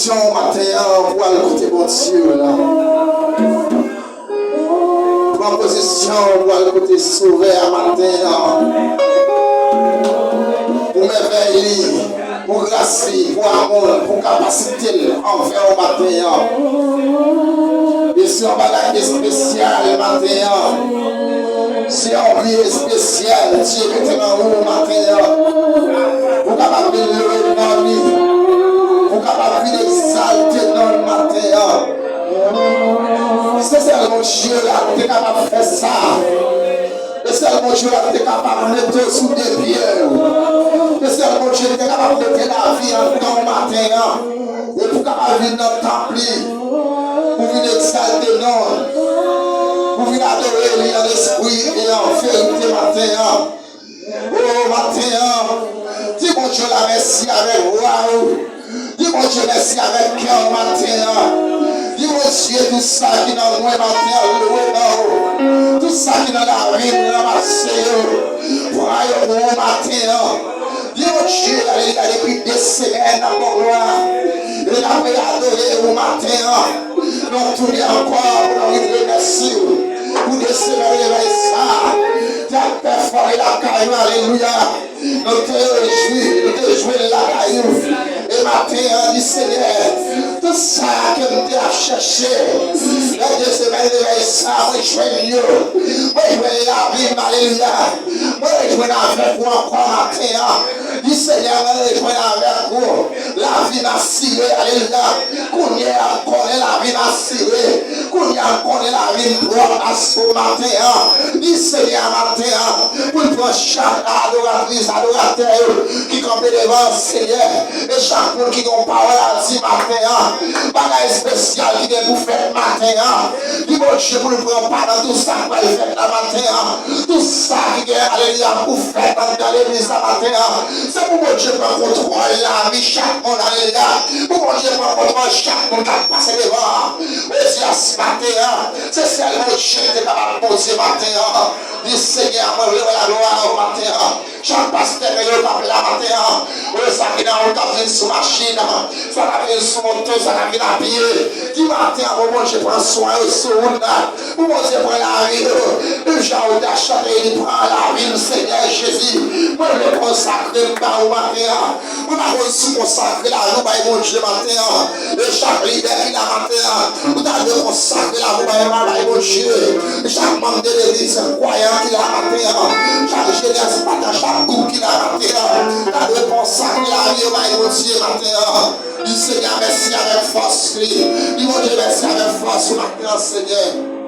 position matin pour aller côté bon Dieu là. Prends position pour aller côté sauvé à matin. Pour m'éveiller, pour grâce, pour amour, pour capacité envers au matin. Et si on bagaille spécial matin, si on prie spécial, Dieu est en haut matin. Pour capable de lever dans lui, pour capable d'exalter dans le matin. C'est seulement Dieu là qui est capable de faire ça. C'est seulement Dieu là qui est capable de mettre sous des pieds. C'est seulement Dieu qui est capable de mettre la vie en temps matin. Et pour capable venir dans le temple, pour venir exalter non, pour venir adorer lui en esprit et en vérité matin. Oh matin, dis mon Dieu la merci avec waouh. Dis mon Dieu merci avec cœur matin. Dis mon Dieu tout ça qui est dans moi matin, tout ça qui est dans la vie, dans ma sœur, pour aller au matin. Dis mon Dieu, il a depuis des semaines dans mon gloire. Il a fait adorer au matin. Nous tournons encore pour nous remercier. Pour des semaines ça. Tu as perforé la caillou, alléluia. Nous te réjouis la caillou. Et matin, dit Seigneur, tout ça que nous avons cherché, les 2 semaines de ça, moi je vais mieux. Moi je vais la vie, alléluia. Moi je vais avec vous encore matin. Dit Seigneur, moi je vais avec vous. La vie m'a siré, alléluia. Qu'on y a encore la vie m'a siré. Qu'on y a encore la vie propre à ce matin. Dit Seigneur, matin, pour prendre chaque adoratrice, adorateur qui campe devant le Seigneur. Et chaque monde qui a une parole à dire matin, bagage spécial qui est pour faire matin. Dis bon Dieu pour nous prendre part dans tout ça pour faire la matin. Tout ça qui est alléluia pour faire dans l'église la matin. C'est pour mon Dieu prendre contrôle la vie chaque monde alléluia. Pour mon Dieu prendre contrôle chaque monde qui a passé devant. Et si à ce matin, c'est seulement Dieu qui est capable de poser matin. Dis Seigneur, moi je veux la gloire au matin. Chaque pasteur qui est appelé la matin. Ça qui est dans le cabine sous machine, ça qui est sous moteur, ça qui est à pied. Dis matin, moi je prends soin de ce monde. Pour moi je prends la vie. Le genre d'achat, il prend la vie, Seigneur Jésus. Moi je consacre au matin. Moi je consacre la vie, mon Dieu matin. Et chaque leader qui la matin, vous avez consacré la vie, mon Dieu. Chaque membre de l'église croyant qui la matin. Chaque jeunesse, chaque groupe qui la matin. Vous avez consacré la vie, mon Dieu matin. Dis Seigneur, merci avec force. Dis mon Dieu, merci avec force matin, Seigneur.